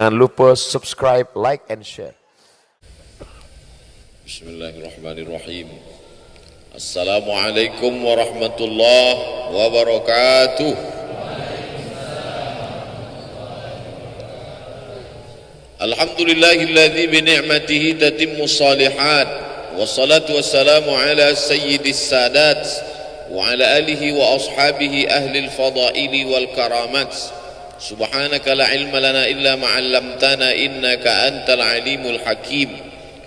Jangan lupa subscribe, like, and share. Bismillahirrahmanirrahim. Assalamualaikum warahmatullahi wabarakatuh. Alhamdulillahilladzi bi ni'matihi tatimmu shalihat. Wassalatu wassalamu ala sayyidis sadat wa ala alihi wa ashabihi ahli al-fadaili wal karamat. Subhanaka la ilma lana illa ma 'allamtana innaka antal alimul hakim.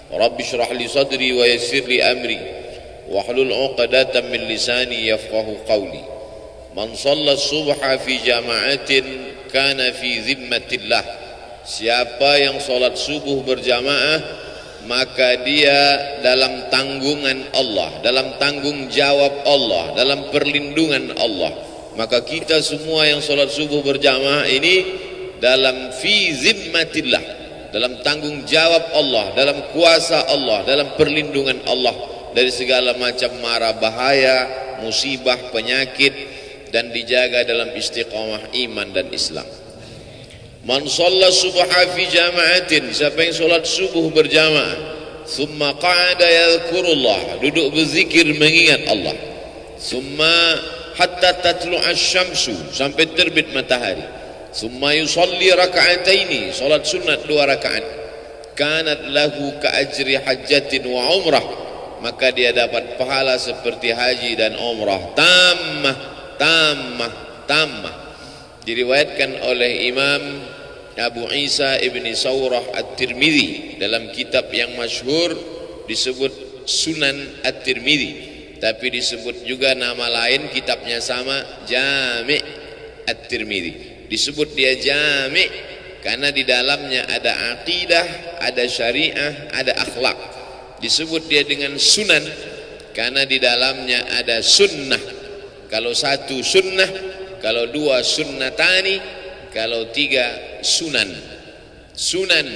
Rabbi shrah li sadri wa yassir li amri wahlul 'uqdatam min lisani yafqahu qawli. Man shalla subha fi jama'atin kana fi zimmatillah. Siapa yang salat subuh berjamaah maka dia dalam tanggungan Allah, dalam tanggung jawab Allah, dalam perlindungan Allah. Maka kita semua yang sholat subuh berjamaah ini dalam fi zimmatillah, dalam tanggung jawab Allah, dalam kuasa Allah, dalam perlindungan Allah dari segala macam mara bahaya, musibah, penyakit, dan dijaga dalam istiqamah iman dan Islam. Man shalla subha fi jama'atin, siapa yang sholat subuh berjamaah, thumma qa'ada yadhkurullah, duduk berzikir mengingat Allah, thumma hatta tatlu asy-syamsu, sampai terbit matahari, summa yusalli raka'ataini, salat sunat 2 rakaat, kanat lahu ka ajri hajjatin wa umrah, maka dia dapat pahala seperti haji dan umrah tammah. Diriwayatkan oleh Imam Abu Isa ibni Sawrah At-Tirmidzi dalam kitab yang masyhur disebut Sunan At-Tirmidzi, tapi disebut juga nama lain kitabnya sama, Jami' At-Tirmidzi. Disebut dia Jami' karena di dalamnya ada aqidah, ada syariah, ada akhlak. Disebut dia dengan Sunan karena di dalamnya ada sunnah. Kalau 1 sunnah, kalau 2 sunnatani, kalau 3 sunan. Sunan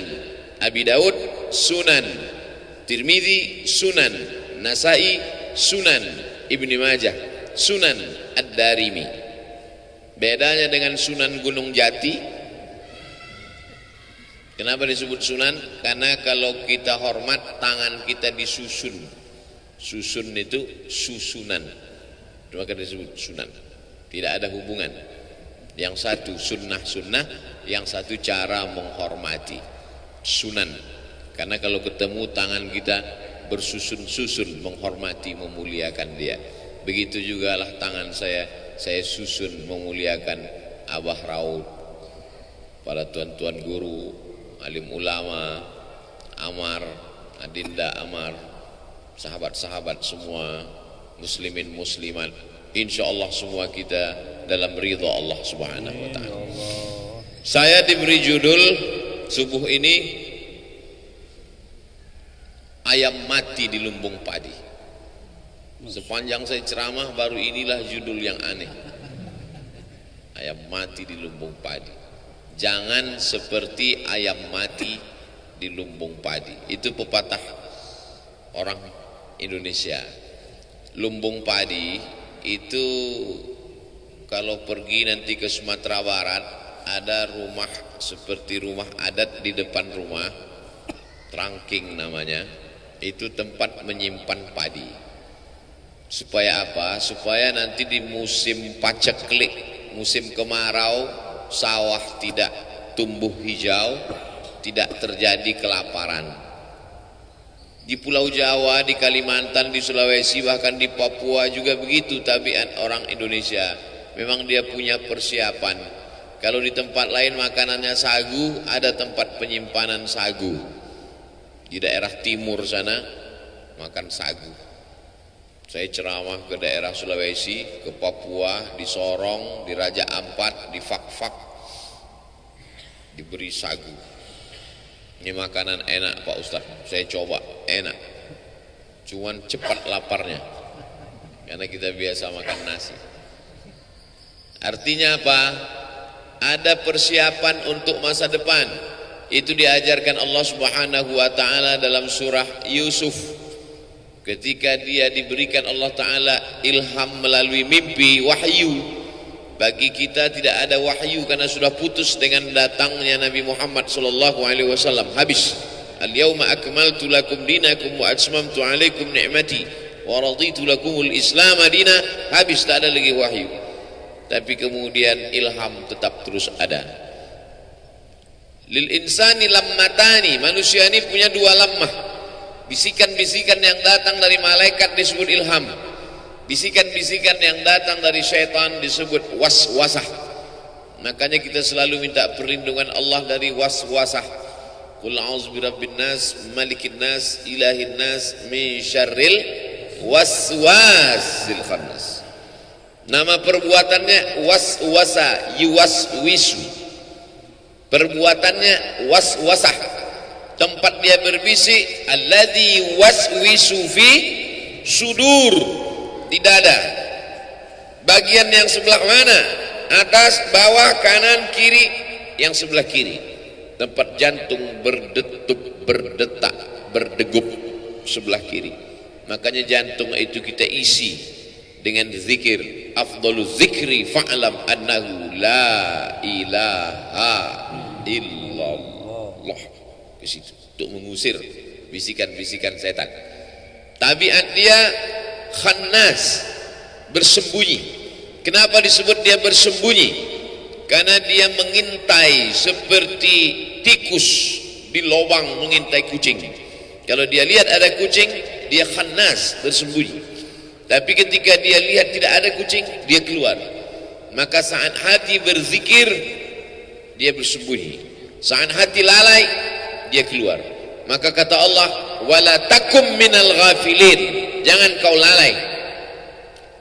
Abi Daud, Sunan Tirmidzi, Sunan Nasai, Sunan Ibni Majah, Sunan Ad-Darimi. Bedanya dengan Sunan Gunung Jati, kenapa disebut Sunan? Karena kalau kita hormat, tangan kita disusun. Susun itu susunan, maka disebut Sunan. Tidak ada hubungan. Yang satu sunnah, yang satu cara menghormati. Sunan. Karena kalau ketemu tangan kita bersusun-susun, menghormati, memuliakan dia. Begitu juga lah tangan saya susun memuliakan Abah Raud, para tuan-tuan guru, alim ulama, Amar, Adinda Amar, sahabat-sahabat semua, muslimin muslimat, insyaallah semua kita dalam ridha Allah Subhanahu wa taala. Saya diberi judul subuh ini, ayam mati di lumbung padi. Sepanjang saya ceramah baru inilah judul yang aneh. Ayam mati di lumbung padi. Jangan seperti ayam mati di lumbung padi. Itu pepatah orang Indonesia. Lumbung padi itu kalau pergi nanti ke Sumatera Barat, ada rumah seperti rumah adat di depan rumah, trangking namanya. Itu tempat menyimpan padi. Supaya apa? Supaya nanti di musim paceklik, musim kemarau, sawah tidak tumbuh hijau, tidak terjadi kelaparan. Di Pulau Jawa, di Kalimantan, di Sulawesi, bahkan di Papua juga begitu tabiat orang Indonesia. Memang dia punya persiapan. Kalau di tempat lain makanannya sagu, ada tempat penyimpanan sagu. Di daerah timur sana makan sagu. Saya ceramah ke daerah Sulawesi, ke Papua, di Sorong, di Raja Ampat, di Fak-Fak, diberi sagu. Ini makanan enak Pak Ustaz, saya coba, enak. Cuman cepat laparnya, karena kita biasa makan nasi. Artinya apa? Ada persiapan untuk masa depan. Itu diajarkan Allah Subhanahu wa taala dalam surah Yusuf. Ketika dia diberikan Allah taala ilham melalui mimpi, wahyu, Bagi kita tidak ada wahyu karena sudah putus dengan datangnya Nabi Muhammad sallallahu alaihi wasallam. Habis. Al-yauma akmaltu lakum dinakum wa atmamtu alaikum ni'mati wa raditu lakumul Islam madina. Habis, tak ada lagi wahyu. Tapi kemudian ilham tetap terus ada. Lil insani lammatani, manusia ini punya dua lammah. Bisikan-bisikan yang datang dari malaikat disebut ilham. Bisikan-bisikan yang datang dari syaitan disebut waswasah. Makanya kita selalu minta perlindungan Allah dari waswasah. Qul a'udzu birabbin nas, malikin nas, ilahin nas, min syarril waswasil khannas. Nama perbuatannya waswasa, yuwaswisu. Perbuatannya waswasah. Tempat dia berbisik, alladzi waswisu fi sudur. Di dada. Bagian yang sebelah mana? Atas, bawah, kanan, kiri. Yang sebelah kiri. Tempat jantung berdetup, berdetak, berdegup sebelah kiri. Makanya jantung itu kita isi dengan zikir. Afdalu zikri fa'lam annahu la ilaha illallah. Ke situ untuk mengusir bisikan-bisikan setan. Tabiat dia khannas, bersembunyi. Kenapa disebut dia bersembunyi? Karena dia mengintai seperti tikus di lubang mengintai kucing. Kalau dia lihat ada kucing, dia khannas, bersembunyi. Tapi ketika dia lihat tidak ada kucing, dia keluar. Maka saat hati berzikir, dia bersembunyi. Saat hati lalai, dia keluar. Maka kata Allah, wala takum minal ghafilin. Jangan kau lalai.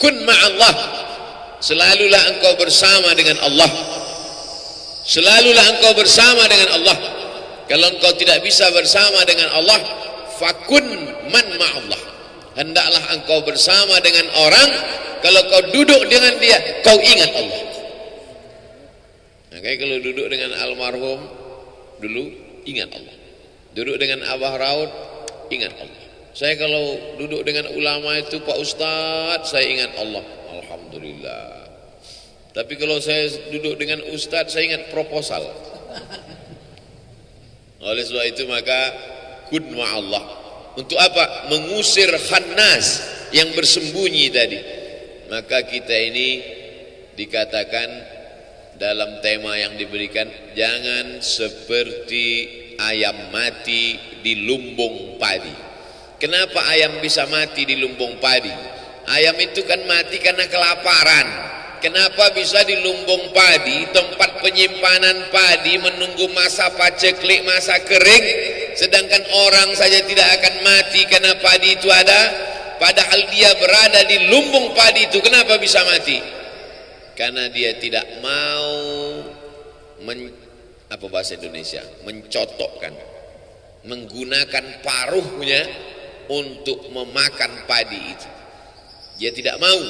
Kun ma'allah. Selalulah engkau bersama dengan Allah. Selalulah engkau bersama dengan Allah. Kalau engkau tidak bisa bersama dengan Allah, fakun man ma'allah. Hendaklah engkau bersama dengan orang. Kalau kau duduk dengan dia, kau ingat Allah. Makanya kalau duduk dengan almarhum dulu, ingat Allah. Duduk dengan Abah Raud, ingat Allah. Saya kalau duduk dengan ulama itu, Pak Ustadz, saya ingat Allah. Alhamdulillah. Tapi kalau saya duduk dengan Ustadz, saya ingat proposal. Oleh sebab itu maka kun ma'allah. Untuk apa? Mengusir khannas yang bersembunyi tadi. Maka kita ini dikatakan dalam tema yang diberikan, jangan seperti ayam mati di lumbung padi. Kenapa ayam bisa mati di lumbung padi? Ayam itu kan mati karena kelaparan. Kenapa bisa di lumbung padi, tempat penyimpanan padi, menunggu masa paceklik, masa kering, sedangkan orang saja tidak akan mati karena padi itu ada, padahal dia berada di lumbung padi itu. Kenapa bisa mati? Karena dia tidak mau apa bahasa Indonesia, mencotokkan, menggunakan paruhnya untuk memakan padi itu. Dia tidak mau,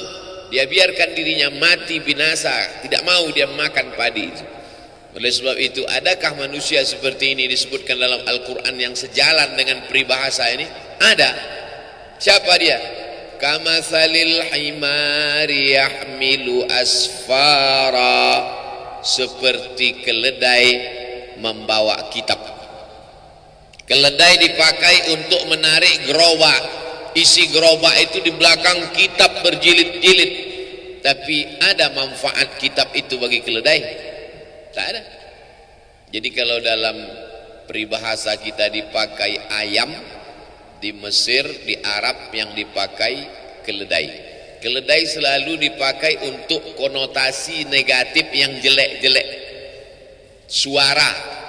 dia biarkan dirinya mati binasa, tidak mau dia makan padi itu. Oleh sebab itu, adakah manusia seperti ini disebutkan dalam Al-Quran yang sejalan dengan peribahasa ini? Ada. Siapa dia? Kamathalil himari yahmilu asfara, seperti keledai membawa kitab. Keledai dipakai untuk menarik gerobak. Isi gerobak itu di belakang kitab berjilid-jilid. Tapi ada manfaat kitab itu bagi keledai? Tak ada. Jadi kalau dalam peribahasa kita dipakai ayam, di Mesir, di Arab yang dipakai keledai. Keledai selalu dipakai untuk konotasi negatif yang jelek-jelek. Suara.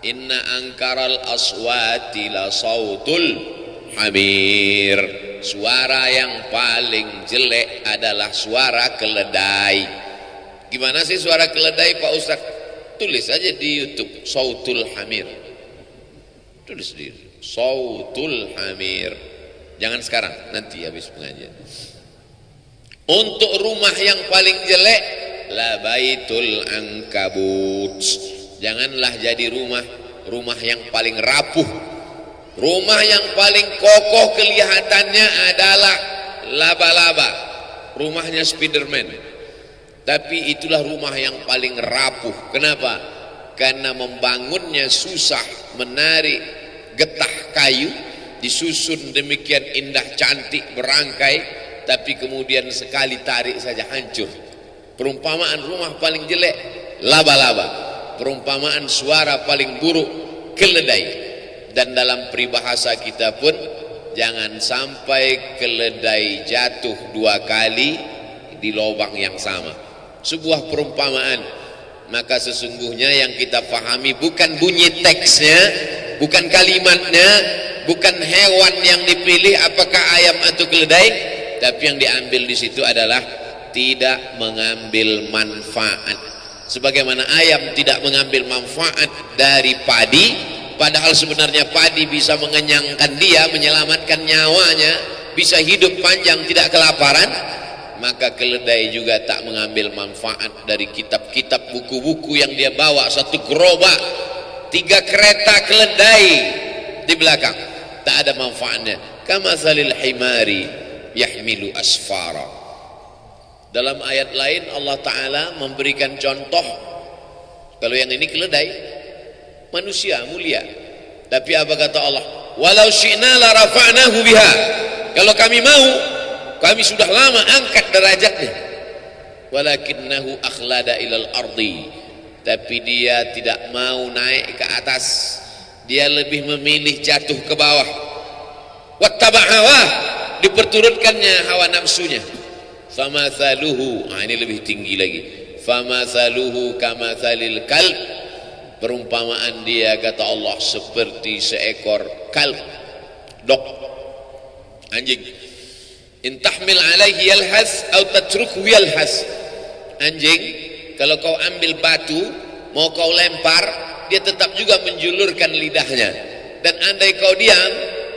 Inna angkaral aswati la sautul hamir. Suara yang paling jelek adalah suara keledai. Gimana sih suara keledai, Pak Ustaz? Tulis aja di YouTube, sautul hamir. Tulis di sautul hamir. Jangan sekarang, nanti habis pengajian. Untuk rumah yang paling jelek, la baitul ankabut. Janganlah jadi rumah yang paling rapuh. Rumah yang paling kokoh kelihatannya adalah laba-laba. Rumahnya Spiderman. Tapi itulah rumah yang paling rapuh. Kenapa? Karena membangunnya susah, menarik getah kayu, disusun demikian indah cantik berangkai, tapi kemudian sekali tarik saja hancur. Perumpamaan rumah paling jelek, laba-laba. Perumpamaan suara paling buruk, keledai. Dan dalam peribahasa kita pun, jangan sampai keledai jatuh 2 kali di lubang yang sama. Sebuah perumpamaan. Maka sesungguhnya yang kita pahami bukan bunyi teksnya, bukan kalimatnya, bukan hewan yang dipilih apakah ayam atau keledai, tapi yang diambil di situ adalah tidak mengambil manfaat. Sebagaimana ayam tidak mengambil manfaat dari padi, padahal sebenarnya padi bisa mengenyangkan dia, menyelamatkan nyawanya, bisa hidup panjang tidak kelaparan, maka keledai juga tak mengambil manfaat dari kitab-kitab, buku-buku yang dia bawa. 1 gerobak 3 kereta keledai di belakang, tak ada manfaatnya. Kamatsalil himari yahmilu asfara. Dalam ayat lain Allah Ta'ala memberikan contoh, kalau yang ini keledai, manusia mulia, tapi apa kata Allah? Walau syi'na la rafa'nahu biha. Kalau kami mau, kami sudah lama angkat derajatnya. Walakinnahu akhlada ilal ardi. Tapi dia tidak mau naik ke atas, dia lebih memilih jatuh ke bawah. Wattaba' hawa, diperturutkannya hawa nafsunya. Famathaluhu, ini lebih tinggi lagi. Famathaluhu kamathalil kalb. Perumpamaan dia kata Allah seperti seekor kalb, dog, anjing. In tahmil alaihi yalhas atau tatrukhu yalhas. Anjing kalau kau ambil batu mau kau lempar, dia tetap juga menjulurkan lidahnya, dan andai kau diam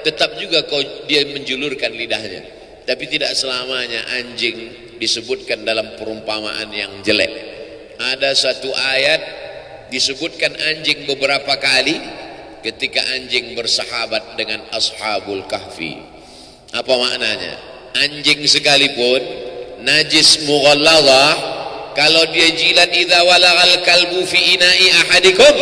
tetap juga dia menjulurkan lidahnya. Tapi tidak selamanya anjing disebutkan dalam perumpamaan yang jelek. Ada satu ayat disebutkan anjing beberapa kali ketika anjing bersahabat dengan ashabul kahfi. Apa maknanya? Anjing sekalipun najis mughalladhah, kalau dia jilat idza walagal kalbu fi ina'i ahadikum,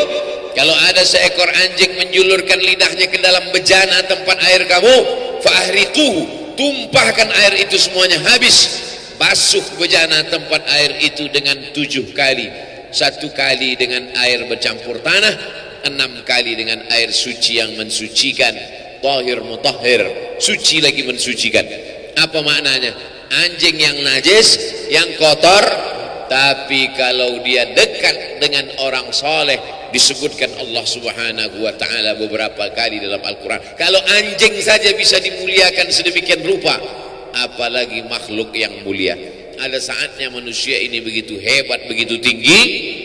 kalau ada seekor anjing menjulurkan lidahnya ke dalam bejana tempat air kamu, fa ahriquhu, tumpahkan air itu semuanya habis, basuh bejana tempat air itu dengan 7 kali, 1 kali dengan air bercampur tanah, 6 kali dengan air suci yang mensucikan, tahir mutahhir, suci lagi mensucikan. Apa maknanya? Anjing yang najis, yang kotor, tapi kalau dia dekat dengan orang soleh, disebutkan Allah Subhanahu wa ta'ala beberapa kali dalam Al-Quran. Kalau anjing saja bisa dimuliakan sedemikian rupa, apalagi makhluk yang mulia. Ada saatnya manusia ini begitu hebat, begitu tinggi,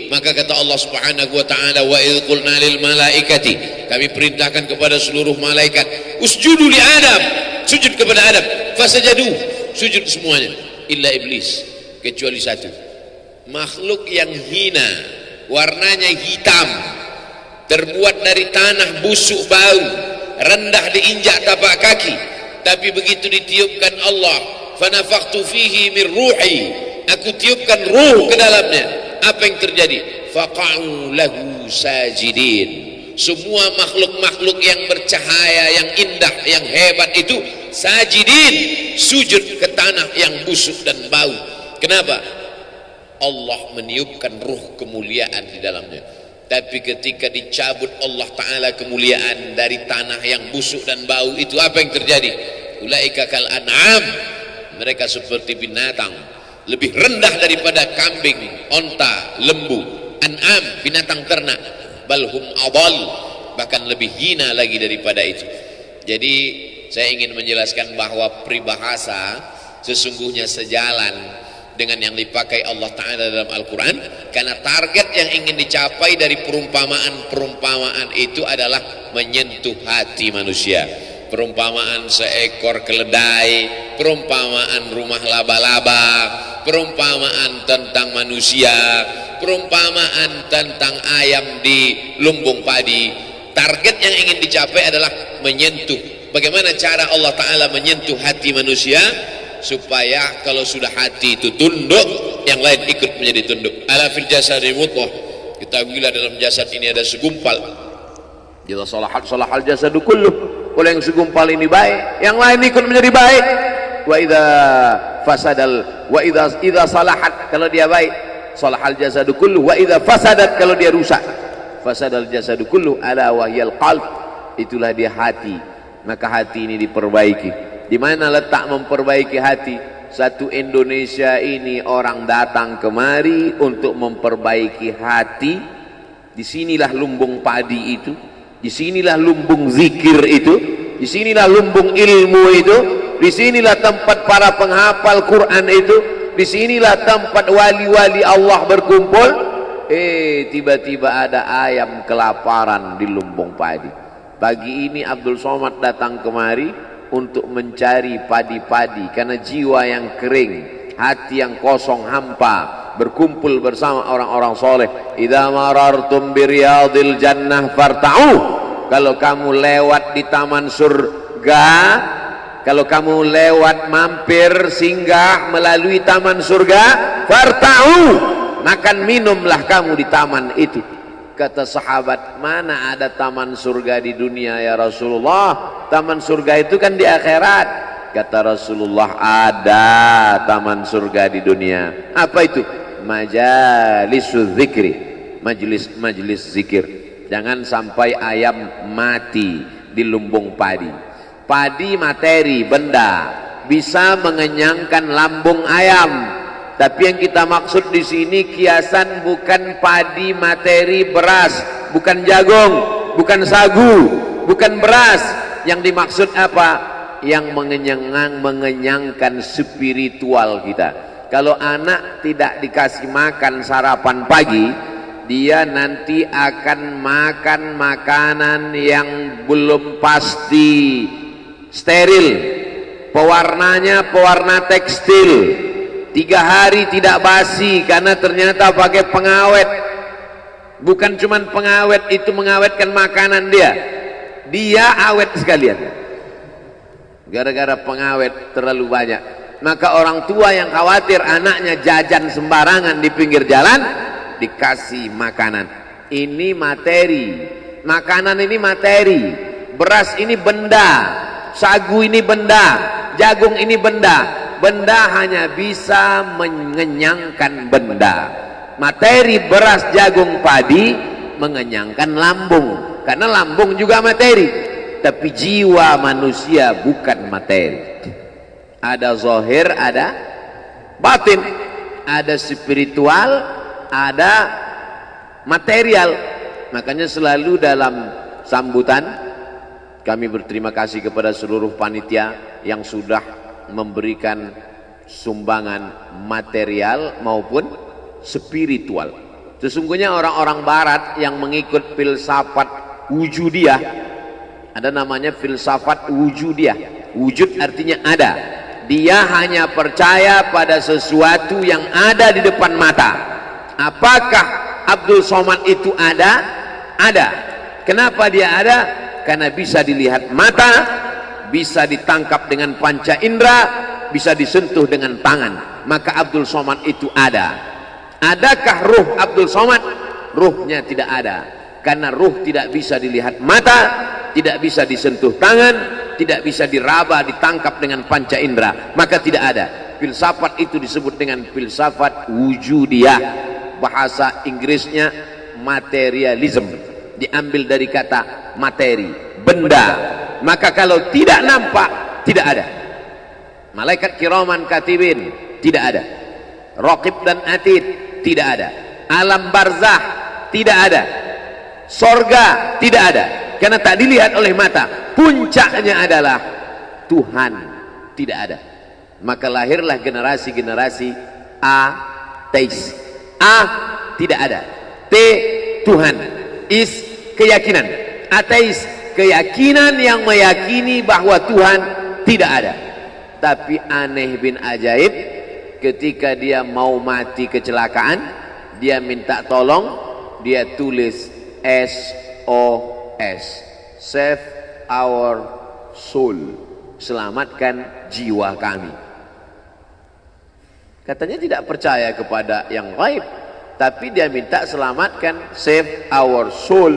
maka kata Allah Subhanahu wa ta'ala, wa idh qulna lil malaikati, kami perintahkan kepada seluruh malaikat, usjudu li Adam, sujud kepada Adam, fasajadu, sujud semuanya, illa iblis, kecuali satu, makhluk yang hina, warnanya hitam, terbuat dari tanah busuk bau, rendah diinjak tapak kaki, tapi begitu ditiupkan Allah, fanafakhtu fihi min ruhi, aku tiupkan ruh ke dalamnya, apa yang terjadi? Faqa'u lahu sajidin. Semua makhluk-makhluk yang bercahaya, yang indah, yang hebat itu sajidin, sujud ke tanah yang busuk dan bau. Kenapa? Allah meniupkan ruh kemuliaan di dalamnya. Tapi ketika dicabut Allah Ta'ala kemuliaan dari tanah yang busuk dan bau itu, apa yang terjadi? Ulaika kal an'am, mereka seperti binatang, lebih rendah daripada kambing, onta, lembu. An'am, binatang ternak. Balhum adal, bahkan lebih hina lagi daripada itu. Jadi saya ingin menjelaskan bahwa peribahasa sesungguhnya sejalan dengan yang dipakai Allah Ta'ala dalam Al-Quran, karena target yang ingin dicapai dari perumpamaan itu adalah menyentuh hati manusia. Perumpamaan seekor keledai, perumpamaan rumah laba-laba, perumpamaan tentang manusia, perumpamaan tentang ayam di lumbung padi. Target yang ingin dicapai adalah menyentuh. Bagaimana cara Allah Ta'ala menyentuh hati manusia? Supaya kalau sudah hati itu tunduk, yang lain ikut menjadi tunduk. Ala fil jasadi mudghah, ketahuilah dalam jasad ini ada segumpal. Jika salahal jasadu kulluh, kalau yang segumpal ini baik, yang lain ikut menjadi baik. Wa idza salahat, kalau dia baik, salahal jasadu kulluh. Wa idza fasadat, kalau dia rusak, fasadal jasadu kulluh. Ala wahyal qalb, itulah dia hati. Maka hati ini diperbaiki. Di mana letak memperbaiki hati? Satu Indonesia ini orang datang kemari untuk memperbaiki hati. Disinilah lumbung padi itu, disinilah lumbung zikir itu, disinilah lumbung ilmu itu, disinilah tempat para penghafal Quran itu, disinilah tempat wali-wali Allah berkumpul. Tiba-tiba ada ayam kelaparan di lumbung padi. Pagi ini Abdul Somad datang kemari untuk mencari padi-padi, karena jiwa yang kering, hati yang kosong hampa, berkumpul bersama orang-orang soleh. Idza marartum biriyadil jannah farta'u, kalau kamu lewat di taman surga, kalau kamu lewat mampir singgah melalui taman surga, farta'u, makan minumlah kamu di taman itu. Kata sahabat, mana ada taman surga di dunia ya Rasulullah? Taman surga itu kan di akhirat. Kata Rasulullah, ada taman surga di dunia. Apa itu? Majalisul zikri, majelis zikir. Jangan sampai ayam mati di lumbung padi. Padi materi, benda, bisa mengenyangkan lambung ayam. Tapi yang kita maksud di sini kiasan bukan padi materi beras, bukan jagung, bukan sagu, bukan beras. Yang dimaksud apa? Yang mengenyangkan spiritual kita. Kalau anak tidak dikasih makan sarapan pagi, dia nanti akan makan makanan yang belum pasti, steril, pewarnanya pewarna tekstil. 3 hari tidak basi karena ternyata pakai pengawet. Bukan cuma pengawet itu mengawetkan makanan dia awet sekalian gara-gara pengawet terlalu banyak. Maka orang tua yang khawatir anaknya jajan sembarangan di pinggir jalan, dikasih makanan. Ini materi, makanan ini materi, beras ini benda, sagu ini benda, jagung ini benda. Benda hanya bisa mengenyangkan benda. Materi beras, jagung, padi mengenyangkan lambung, karena lambung juga materi. Tapi jiwa manusia bukan materi. Ada zahir, ada batin, ada spiritual, ada material. Makanya selalu dalam sambutan kami berterima kasih kepada seluruh panitia yang sudah memberikan sumbangan material maupun spiritual. Sesungguhnya orang-orang barat yang mengikut filsafat wujudiyah, ada namanya filsafat wujudiyah. Wujud artinya ada. Dia hanya percaya pada sesuatu yang ada di depan mata. Apakah Abdul Somad itu ada? Ada. Kenapa dia ada? Karena bisa dilihat mata, bisa ditangkap dengan panca indera, bisa disentuh dengan tangan. Maka Abdul Somad itu ada. Adakah ruh Abdul Somad? Ruhnya tidak ada, karena ruh tidak bisa dilihat mata, tidak bisa disentuh tangan, tidak bisa diraba, ditangkap dengan panca indera. Maka tidak ada. Filsafat itu disebut dengan filsafat wujudiyah. Bahasa Inggrisnya materialism, diambil dari kata materi, benda. Maka kalau tidak nampak, tidak ada. Malaikat kiraman katibin, tidak ada. Raqib dan atid, tidak ada. Alam barzah, tidak ada. Sorga, tidak ada. Karena tak dilihat oleh mata. Puncaknya adalah Tuhan, tidak ada. Maka lahirlah generasi-generasi ateis. A, tidak ada. T, Tuhan. Is, keyakinan. Ateis, keyakinan yang meyakini bahwa Tuhan tidak ada. Tapi aneh bin ajaib, ketika dia mau mati kecelakaan, dia minta tolong, dia tulis SOS, save our soul, selamatkan jiwa kami. Katanya tidak percaya kepada yang gaib, tapi dia minta selamatkan, save our soul.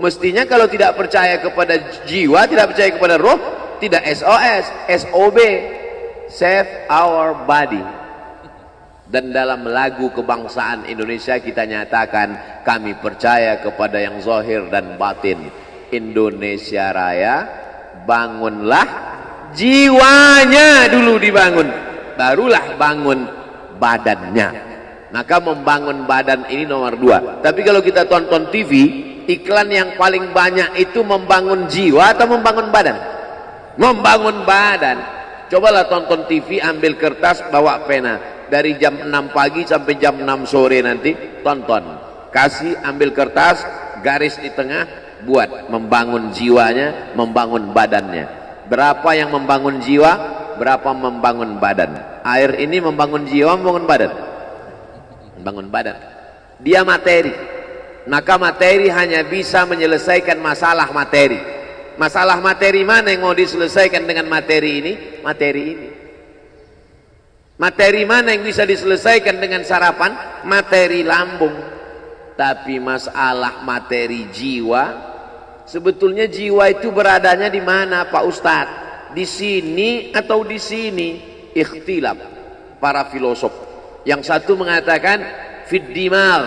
Mestinya kalau tidak percaya kepada jiwa, tidak percaya kepada roh, tidak SOS, SOB, save our body. Dan dalam lagu kebangsaan Indonesia kita nyatakan, kami percaya kepada yang zahir dan batin. Indonesia Raya, bangunlah jiwanya dulu dibangun, barulah bangun badannya. Maka membangun badan ini nomor 2. Tapi kalau kita tonton TV, iklan yang paling banyak itu membangun jiwa atau membangun badan? Membangun badan. Cobalah tonton TV, ambil kertas, bawa pena. Dari jam 6 pagi sampai jam 6 sore nanti tonton. Kasih, ambil kertas, garis di tengah, buat membangun jiwanya, membangun badannya. Berapa yang membangun jiwa, berapa membangun badan. Air ini membangun jiwa, membangun badan. Membangun badan. Dia materi. Maka materi hanya bisa menyelesaikan masalah materi. Masalah materi mana yang mau diselesaikan dengan materi ini? Materi ini. Materi mana yang bisa diselesaikan dengan sarapan? Materi lambung. Tapi masalah materi jiwa, sebetulnya jiwa itu beradanya di mana, Pak Ustadz? Di sini atau di sini? Ikhtilaf para filosof. Yang satu mengatakan fid dimag,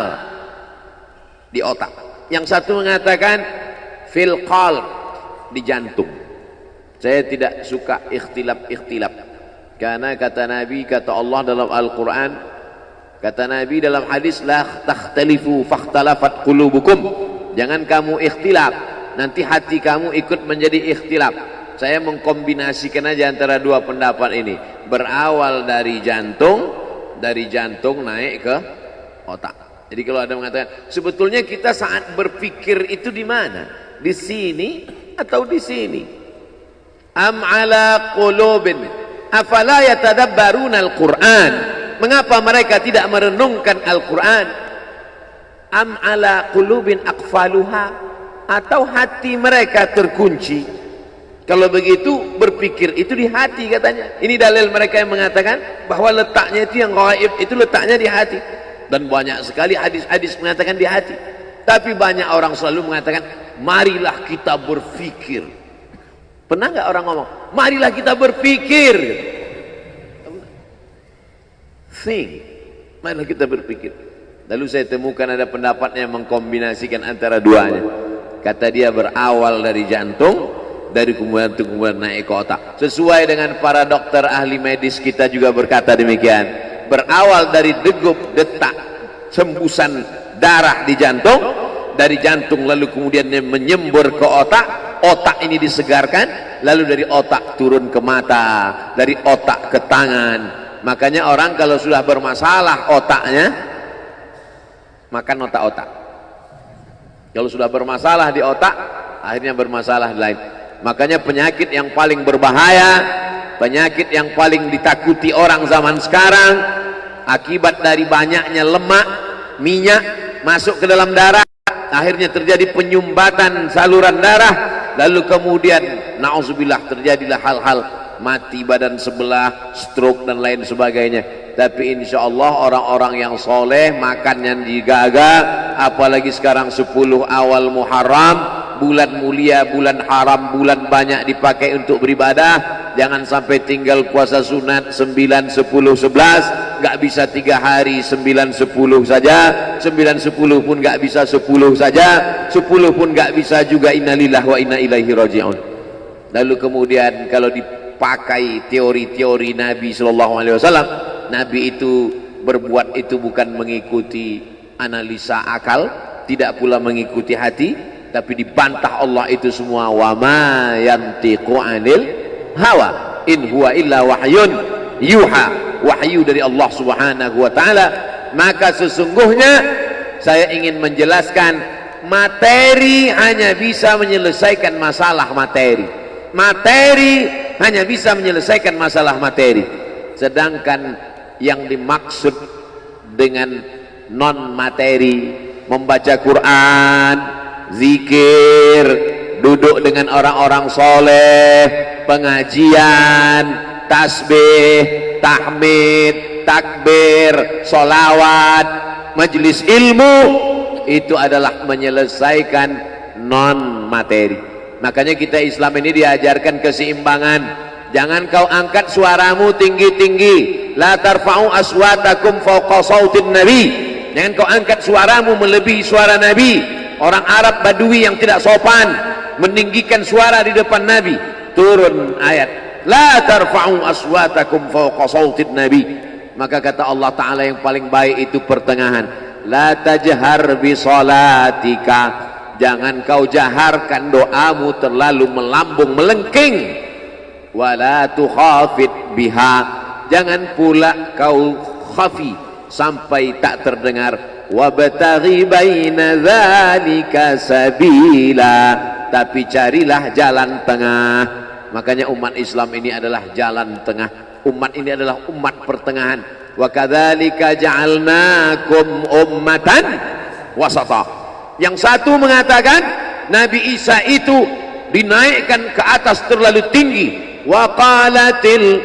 di otak. Yang satu mengatakan fil qalb, di jantung. Saya tidak suka ikhtilaf. Karena kata Nabi, kata Allah dalam Al-Quran, kata Nabi dalam hadis, la takhtalifu fakhtalafat qulubukum. Jangan kamu ikhtilaf, nanti hati kamu ikut menjadi ikhtilaf. Saya mengkombinasikan aja antara dua pendapat ini. Berawal dari jantung naik ke otak. Jadi kalau ada mengatakan, sebetulnya kita saat berpikir itu di mana? Di sini atau di sini? Am ala qulubin afala yatadabbaruna al-Qur'an. Mengapa mereka tidak merenungkan Al-Quran? Am ala qulubin aqfaluha, atau hati mereka terkunci? Kalau begitu, berpikir itu di hati katanya. Ini dalil mereka yang mengatakan bahwa letaknya itu yang gaib, itu letaknya di hati. Dan banyak sekali hadis-hadis mengatakan di hati. Tapi banyak orang selalu mengatakan, marilah kita berpikir. Pernah nggak orang ngomong, marilah kita berpikir? Think, marilah kita berpikir. Lalu saya temukan ada pendapatnya yang mengkombinasikan antara duanya. Kata dia berawal dari jantung, dari kemudian naik ke otak. Sesuai dengan para dokter ahli medis kita juga berkata demikian. Berawal dari degup, detak, hembusan darah di jantung, dari jantung lalu kemudian menyembur ke otak. Otak ini disegarkan, lalu dari otak turun ke mata, dari otak ke tangan. Makanya orang kalau sudah bermasalah otaknya, makan otak-otak. Kalau sudah bermasalah di otak, akhirnya bermasalah di lain. Makanya penyakit yang paling berbahaya, penyakit yang paling ditakuti orang zaman sekarang, akibat dari banyaknya lemak, minyak masuk ke dalam darah, akhirnya terjadi penyumbatan saluran darah. Lalu kemudian na'udzubillah terjadilah hal-hal mati badan sebelah, stroke dan lain sebagainya. Tapi insya Allah orang-orang yang soleh makan yang digaga, apalagi sekarang 10 awal Muharram, bulan mulia, bulan haram, bulan banyak dipakai untuk beribadah. Jangan sampai tinggal puasa sunat 9, 10, 11, nggak bisa 3 hari 9, 10 saja, 9, 10 pun nggak bisa 10 saja, 10 pun nggak bisa juga. Innalillah wa inna ilaihi raji'un. Lalu kemudian kalau dipakai teori-teori Nabi SAW, Nabi itu berbuat itu bukan mengikuti analisa akal, tidak pula mengikuti hati, tapi dibantah Allah itu semua. Wa ma yantiqu anil hawa in huwa illa wahyun yuha, wahyu dari Allah Subhanahu wa taala. Maka sesungguhnya saya ingin menjelaskan, materi hanya bisa menyelesaikan masalah materi. Materi hanya bisa menyelesaikan masalah materi. Sedangkan yang dimaksud dengan non materi, membaca Quran, zikir, duduk dengan orang-orang soleh, pengajian, tasbih, tahmid, takbir, solawat, majelis ilmu, itu adalah menyelesaikan non materi. Makanya kita Islam ini diajarkan keseimbangan. Jangan kau angkat suaramu tinggi-tinggi. La tarfa'u aswatakum fawqa sautin nabi. Jangan kau angkat suaramu melebihi suara Nabi. Orang Arab Badui yang tidak sopan meninggikan suara di depan Nabi. Turun ayat, la tarfa'u aswatakum fawqa sautin nabi. Maka kata Allah Ta'ala yang paling baik itu pertengahan. La tajhar bi salatika. Jangan kau jaharkan doamu terlalu melambung melengking. Wala tukhafid biha. Jangan pula kau khafi sampai tak terdengar. Wabtaghi baina dzalika sabila. Tapi carilah jalan tengah. Makanya umat Islam ini adalah jalan tengah. Umat ini adalah umat pertengahan. Wa kadzalika ja'alnakum ummatan wasata. Yang satu mengatakan Nabi Isa itu dinaikkan ke atas terlalu tinggi. Wa qalatil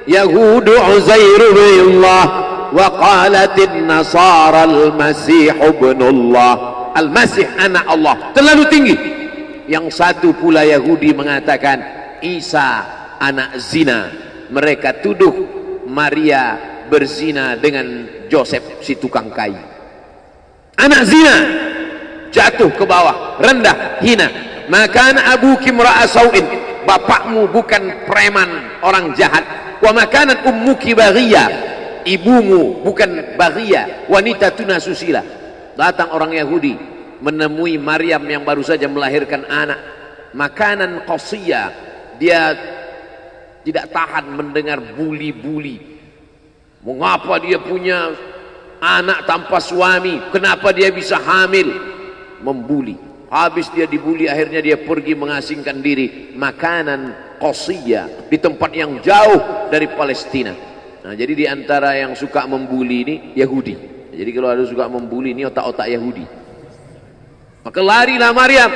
yahudu Uzairu billah wa qalatin nasara al-masih ibnullah. Al-masih anak Allah, terlalu tinggi. Yang satu pula Yahudi mengatakan Isa anak zina. Mereka tuduh Maria berzina dengan Joseph si tukang kayu. Anak zina, jatuh ke bawah, rendah, hina. Maka abuki imra'a sau'in. Bapakmu bukan preman, orang jahat. Wa makanat ummuki baghiyah. Ibumu bukan baghiyah, wanita tuna susila. Datang orang Yahudi menemui Maryam yang baru saja melahirkan anak. Makanan qasiyah. Dia tidak tahan mendengar buli-buli. Mengapa dia punya anak tanpa suami? Kenapa dia bisa hamil? Membuli. Habis dia dibuli, akhirnya dia pergi mengasingkan diri. Makanan qasiyah, di tempat yang jauh dari Palestina. Nah, jadi di antara yang suka membuli ini Yahudi. Jadi kalau ada suka membuli ini otak-otak Yahudi. Maka larilah Maryam.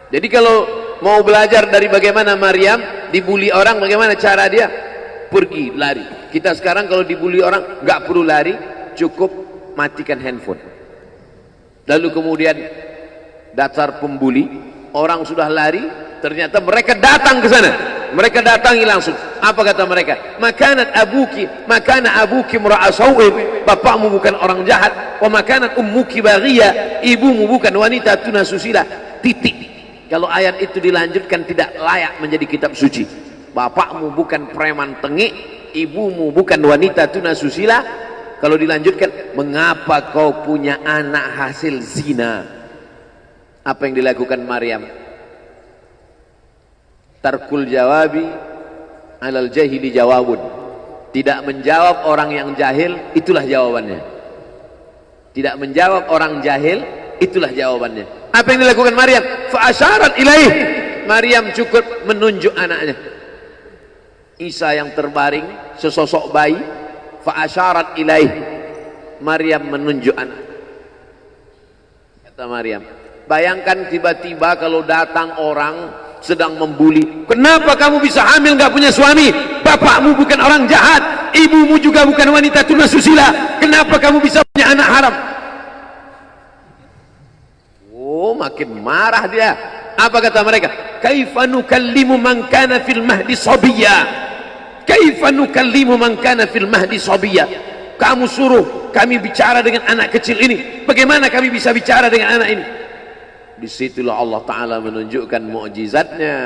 Jadi kalau mau belajar dari bagaimana Maryam dibuli orang, bagaimana cara dia, pergi lari. Kita sekarang kalau dibuli orang nggak perlu lari, cukup matikan handphone. Lalu kemudian dasar pembuli, orang sudah lari, ternyata mereka datang ke sana. Mereka datangi langsung. Apa kata mereka? Makanat abuki mura'a sau'in. Bapakmu bukan orang jahat. Wa makanat ummuki baghiyah. Ibumu bukan wanita tuna susila. Titik. Kalau ayat itu dilanjutkan tidak layak menjadi kitab suci. Bapakmu bukan preman tengik, ibumu bukan wanita tuna susila. Kalau dilanjutkan, mengapa kau punya anak hasil zina? Apa yang dilakukan Maryam? Tarkul jawabi alal jahili jawabun. Tidak menjawab orang yang jahil, itulah jawabannya. Tidak menjawab orang jahil, itulah jawabannya. Apa yang dilakukan Maryam? Fa asyarat ilaih. Maryam cukup menunjuk anaknya. Isa yang terbaring sesosok bayi. Fa asyarat ilaih. Maryam menunjuk anak. Kata Maryam, bayangkan tiba-tiba kalau datang orang sedang membuli. Kenapa kamu bisa hamil nggak punya suami? Bapakmu bukan orang jahat, ibumu juga bukan wanita tuna susila. Kenapa kamu bisa punya anak haram? Oh, makin marah dia. Apa kata mereka? Kaifa nukallimu man kana fil mahdi sabiyya? Kaifa nukallimu man kana fil mahdi sabiyya? Kamu suruh kami bicara dengan anak kecil ini. Bagaimana kami bisa bicara dengan anak ini? Disitulah Allah Ta'ala menunjukkan mukjizatnya,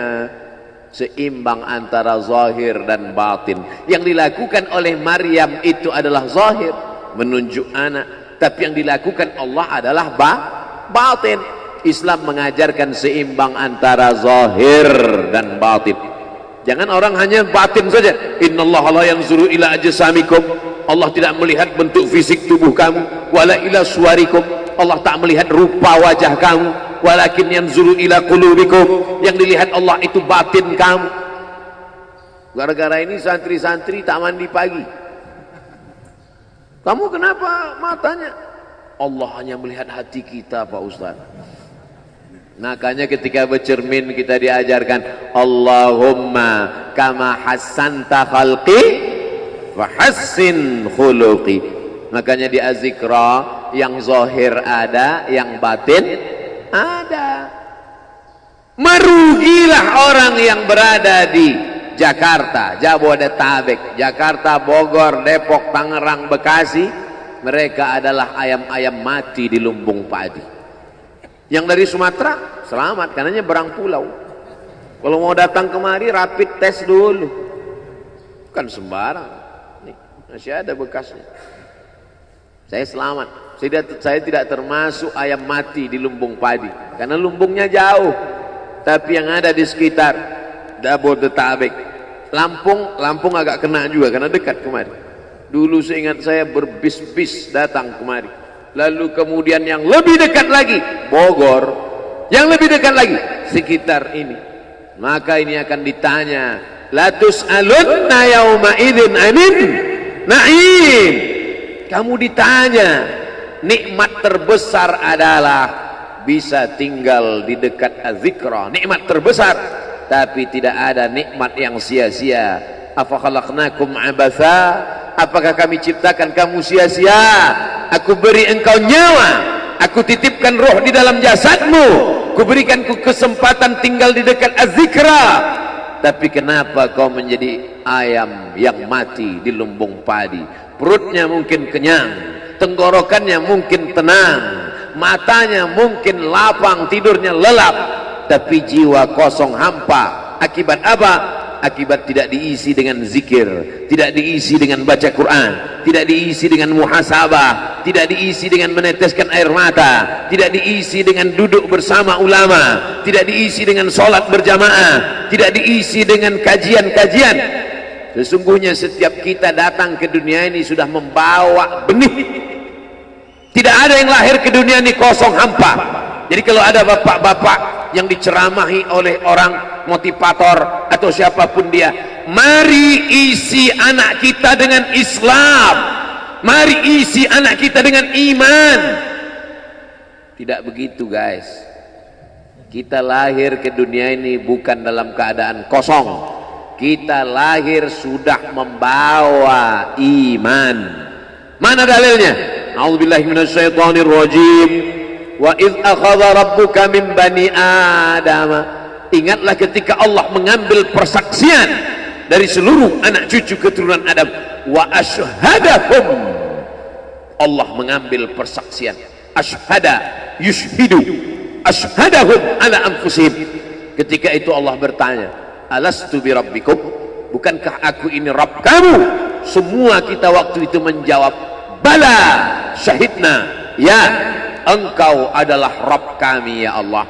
seimbang antara zahir dan batin. Yang dilakukan oleh Maryam itu adalah zahir, menunjuk anak. Tapi yang dilakukan Allah adalah batin. Islam mengajarkan seimbang antara zahir dan batin. Jangan orang hanya batin saja. Innallaha la yanzuru ila ajsamikum. Allah tidak melihat bentuk fisik tubuh kamu. Wala ila suwarikum. Allah tak melihat rupa wajah kamu. Walakin yanzuru ila qulubikum. Yang dilihat Allah itu batin kamu. Gara-gara ini santri-santri tak mandi pagi. Kamu kenapa matanya? Allah hanya melihat hati kita, Pak Ustaz. Makanya ketika bercermin kita diajarkan Allahumma kama hassanta khalqi fahassin khuluqi. Makanya di Az-Zikra yang zahir ada, yang batin ada. Merugilah orang yang berada di Jakarta, Jabodetabek, Jakarta, Bogor, Depok, Tangerang, Bekasi. Mereka adalah ayam-ayam mati di lumbung padi. Yang dari Sumatera selamat karena nyebrang pulau. Kalau mau datang kemari rapid test dulu. Bukan sembarang. Nih, masih ada bekasnya. Saya selamat. Saya tidak termasuk ayam mati di lumbung padi karena lumbungnya jauh. Tapi yang ada di sekitar Jabodetabek, Lampung agak kena juga karena dekat kemari. Dulu seingat saya berbis-bis datang kemari. Lalu kemudian yang lebih dekat lagi Bogor, yang lebih dekat lagi sekitar ini. Maka ini akan ditanya, la tus'alunna yauma idzin anin na'im. Kamu ditanya, nikmat terbesar adalah bisa tinggal di dekat Az-Zikra, nikmat terbesar. Tapi tidak ada nikmat yang sia-sia. Afa khalaqnakum abatha, apakah kami ciptakan kamu sia-sia? Aku beri engkau nyawa, aku titipkan roh di dalam jasadmu, ku berikan ku kesempatan tinggal di dekat Az-Zikra. Tapi kenapa kau menjadi ayam yang mati di lumbung padi? Perutnya mungkin kenyang, tenggorokannya mungkin tenang, matanya mungkin lapang, tidurnya lelap, tapi jiwa kosong hampa. Akibat apa? Akibat tidak diisi dengan zikir, tidak diisi dengan baca Quran, tidak diisi dengan muhasabah, tidak diisi dengan meneteskan air mata, tidak diisi dengan duduk bersama ulama, tidak diisi dengan sholat berjamaah, tidak diisi dengan kajian-kajian. Sesungguhnya setiap kita datang ke dunia ini sudah membawa benih. Tidak ada yang lahir ke dunia ini kosong hampa. Jadi kalau ada bapak-bapak yang diceramahi oleh orang motivator atau siapapun dia, mari isi anak kita dengan Islam, mari isi anak kita dengan iman. Tidak begitu guys. Kita lahir ke dunia ini bukan dalam keadaan kosong. Kita lahir sudah membawa iman. Mana dalilnya? A'udzubillahi minasyaitonir rajim. Wa idz akhadha rabbuka min bani Adam. Ingatlah ketika Allah mengambil persaksian dari seluruh anak cucu keturunan Adam. Wa asyhadahum. Allah mengambil persaksian. Asyhada yushhidu. Asyhadahum ala anfusihim. Ketika itu Allah bertanya, alastu bi rabbikum, bukankah aku ini Rabb kamu? Semua kita waktu itu menjawab, bala syahidna, ya engkau adalah Rabb kami ya Allah.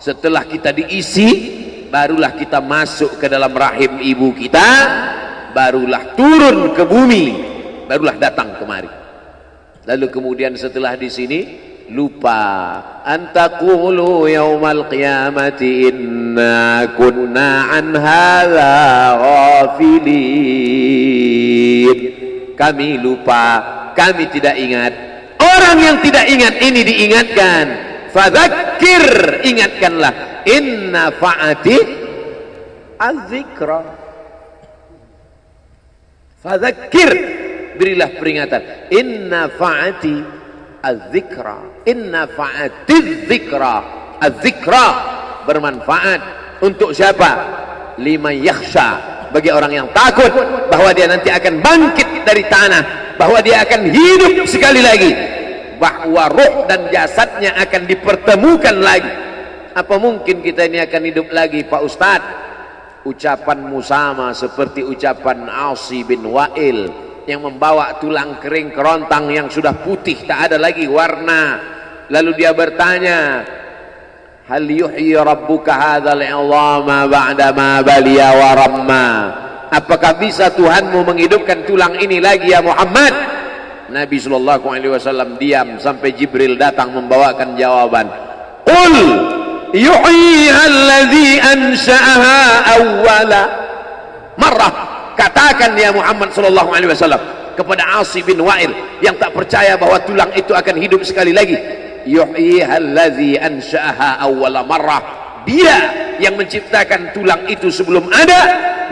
Setelah kita diisi, barulah kita masuk ke dalam rahim ibu kita, barulah turun ke bumi, barulah datang kemari. Lalu kemudian setelah di sini lupa, antaqulu yaumal qiyamati inna kunna an hadza ghafilin. Kami lupa, kami tidak ingat. Orang yang tidak ingat ini diingatkan. Fadzakir, ingatkanlah. Inna fa'ati az-zikra. Fadzakir, berilah peringatan. Inna fa'ati az-zikra. Inna fa'atiz zikra. Az-zikra bermanfaat untuk siapa? Liman yakhsha, bagi orang yang takut bahwa dia nanti akan bangkit dari tanah, bahwa dia akan hidup sekali lagi, bahwa roh dan jasadnya akan dipertemukan lagi. Apa mungkin kita ini akan hidup lagi Pak Ustadz? Ucapanmu sama seperti ucapan Asi bin Wa'il yang membawa tulang kering kerontang yang sudah putih, tak ada lagi warna. Lalu dia bertanya, hal yuhyi rabbuka hadzal 'idhama ba'da ma baliya wa ramma. Apakah bisa Tuhanmu menghidupkan tulang ini lagi ya Muhammad? Nabi sallallahu alaihi wasallam diam sampai Jibril datang membawakan jawaban. Qul yuhyiha allazi ansha'aha awwala marrah. Katakan ya Muhammad sallallahu alaihi wasallam kepada Asi bin Wa'il yang tak percaya bahwa tulang itu akan hidup sekali lagi. Yuhyiha allazi ansha'aha awwala marrah. Dia yang menciptakan tulang itu sebelum ada,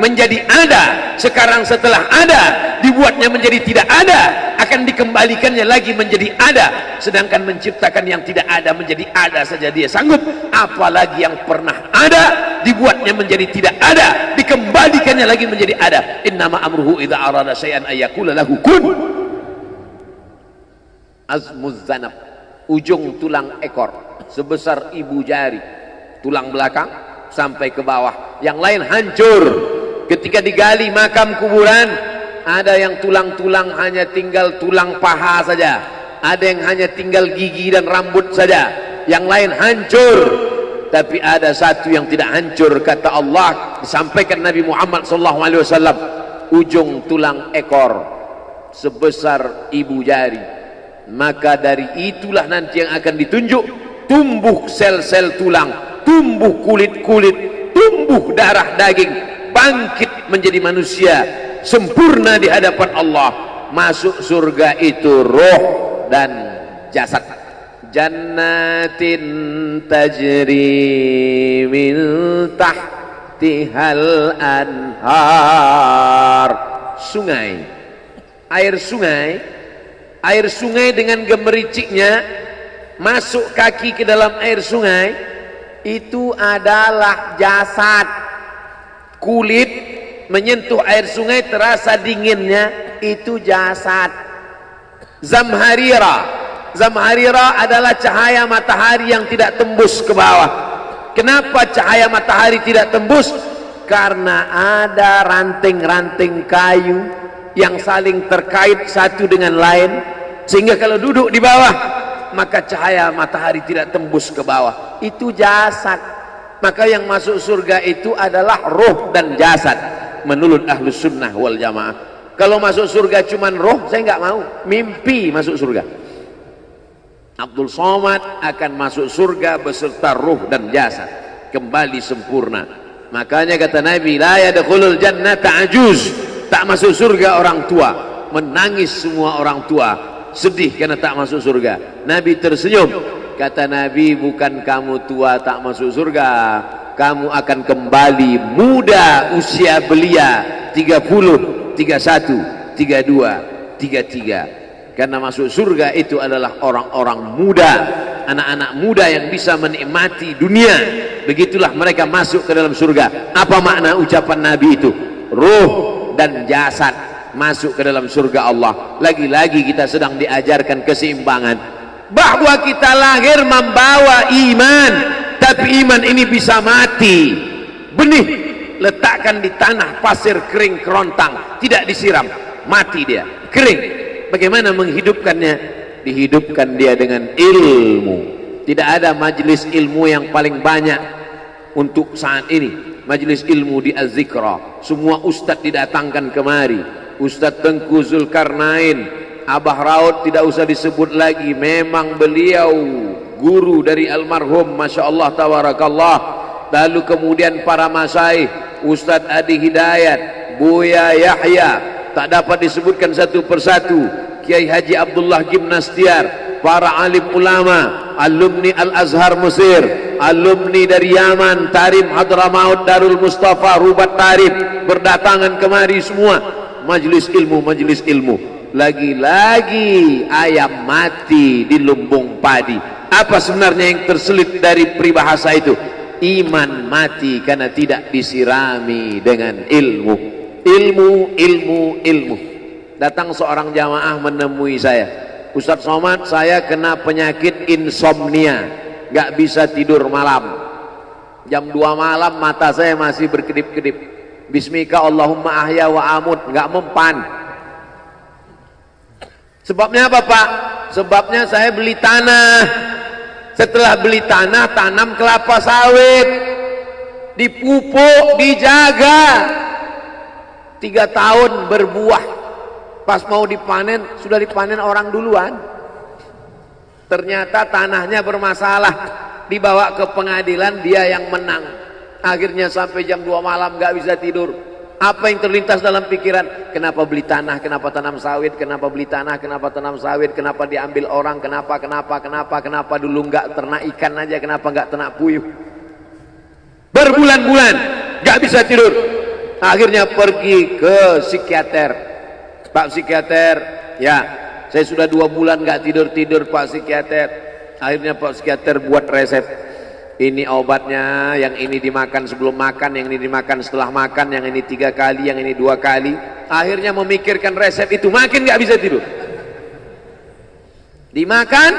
menjadi ada, sekarang setelah ada dibuatnya menjadi tidak ada, akan dikembalikannya lagi menjadi ada. Sedangkan menciptakan yang tidak ada menjadi ada saja dia sanggup, apalagi yang pernah ada dibuatnya menjadi tidak ada, dikembalikannya lagi menjadi ada. Innama amruhu idza arada syai'an ayyaqula lahu kun. Azmuz zanab, ujung tulang ekor sebesar ibu jari, tulang belakang sampai ke bawah, yang lain hancur. Ketika digali makam kuburan, ada yang tulang-tulang hanya tinggal tulang paha saja, ada yang hanya tinggal gigi dan rambut saja, yang lain hancur. Tapi ada satu yang tidak hancur, kata Allah, disampaikan Nabi Muhammad SAW, ujung tulang ekor sebesar ibu jari. Maka dari itulah nanti yang akan ditunjuk, tumbuh sel-sel tulang, tumbuh kulit-kulit, tumbuh darah daging, bangkit menjadi manusia sempurna di hadapan Allah. Masuk surga itu roh dan jasad. Jannatin tajri min tahtihal anhar, sungai, air sungai dengan gemericiknya, masuk kaki ke dalam air sungai, itu adalah jasad. Kulit menyentuh air sungai terasa dinginnya, itu jasad. Zamharira adalah cahaya matahari yang tidak tembus ke bawah. Kenapa cahaya matahari tidak tembus? Karena ada ranting-ranting kayu yang saling terkait satu dengan lain, sehingga kalau duduk di bawah maka cahaya matahari tidak tembus ke bawah. Itu jasad. Maka yang masuk surga itu adalah roh dan jasad menurut Ahlus Sunnah wal Jamaah. Kalau masuk surga cuman roh, saya nggak mau, mimpi masuk surga. Abdul Somad akan masuk surga beserta roh dan jasad, kembali sempurna. Makanya kata Nabi, la yadkhulul jannata ajuz, tak masuk surga orang tua. Menangis semua orang tua, sedih karena tak masuk surga. Nabi tersenyum. Kata Nabi, bukan kamu tua tak masuk surga, kamu akan kembali muda usia belia, 30, 31, 32, 33. Karena masuk surga itu adalah orang-orang muda, anak-anak muda yang bisa menikmati dunia. Begitulah mereka masuk ke dalam surga. Apa makna ucapan Nabi itu? Ruh dan jasad masuk ke dalam surga Allah. Lagi-lagi kita sedang diajarkan keseimbangan, bahwa kita lahir membawa iman, tapi iman ini bisa mati. Benih letakkan di tanah pasir kering kerontang, tidak disiram, mati dia, kering. Bagaimana menghidupkannya? Dihidupkan dia dengan ilmu. Tidak ada majelis ilmu yang paling banyak untuk saat ini, majelis ilmu di Az-Zikra. Semua ustadz didatangkan kemari. Ustadz Tengku Zulkarnain, Abah Raud tidak usah disebut lagi, memang beliau guru dari almarhum, Masya Allah tabarakallah. Lalu kemudian para masyaikh, Ustadz Adi Hidayat, Buya Yahya, tak dapat disebutkan satu persatu, Kiai Haji Abdullah Gimnastiar, para alim ulama, alumni Al-Azhar Mesir, alumni dari Yaman, Tarim Hadramaut, Darul Mustafa, Rubat Tarif, berdatangan kemari semua. Majelis ilmu, majelis ilmu. Lagi-lagi ayam mati di lumbung padi. Apa sebenarnya yang terselip dari peribahasa itu? Iman mati karena tidak disirami dengan ilmu. Ilmu, ilmu, ilmu. Datang seorang jamaah menemui saya, Ustadz Somad, saya kena penyakit insomnia, gak bisa tidur malam. Jam 2 malam mata saya masih berkedip-kedip. Bismika Allahumma ahya wa amut, gak mempan. Sebabnya apa Pak? Sebabnya saya beli tanah. Setelah beli tanah, tanam kelapa sawit, dipupuk, dijaga, 3 tahun berbuah. Pas mau dipanen, sudah dipanen orang duluan. Ternyata tanahnya bermasalah, dibawa ke pengadilan, dia yang menang. Akhirnya sampai jam 2 malam gak bisa tidur. Apa yang terlintas dalam pikiran? Kenapa beli tanah, kenapa tanam sawit, kenapa beli tanah, kenapa tanam sawit, kenapa diambil orang, kenapa dulu nggak ternak ikan aja, kenapa nggak ternak puyuh. Berbulan-bulan nggak bisa tidur. Akhirnya pergi ke psikiater. Pak psikiater, ya saya sudah 2 bulan nggak tidur Pak psikiater. Akhirnya Pak psikiater buat resep. Ini obatnya, yang ini dimakan sebelum makan, yang ini dimakan setelah makan, yang ini 3 kali, yang ini 2 kali. Akhirnya memikirkan resep itu, makin nggak bisa tidur. Dimakan,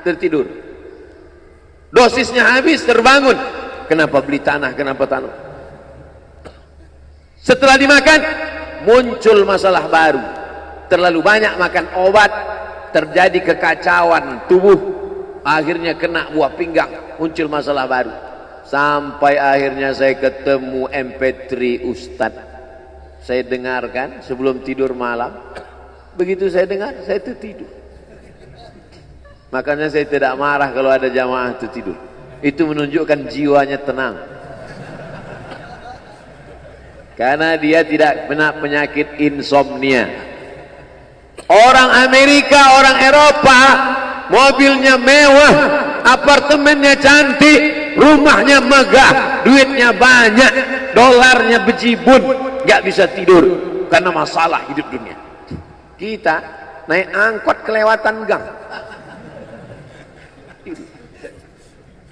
tertidur. Dosisnya habis, terbangun. Kenapa beli tanah, kenapa tanah? Setelah dimakan, muncul masalah baru. Terlalu banyak makan obat, terjadi kekacauan tubuh. Akhirnya kena buah pinggang, muncul masalah baru. Sampai akhirnya saya ketemu MP3 Ustadz. Saya dengarkan sebelum tidur malam. Begitu saya dengar, saya tertidur. Makanya saya tidak marah kalau ada jamaah tertidur. Itu menunjukkan jiwanya tenang. Karena dia tidak kena penyakit insomnia. Orang Amerika, orang Eropa, mobilnya mewah, apartemennya cantik, rumahnya megah, duitnya banyak, dolarnya bejibun, nggak bisa tidur karena masalah hidup dunia. Kita naik angkot kelewatan gang.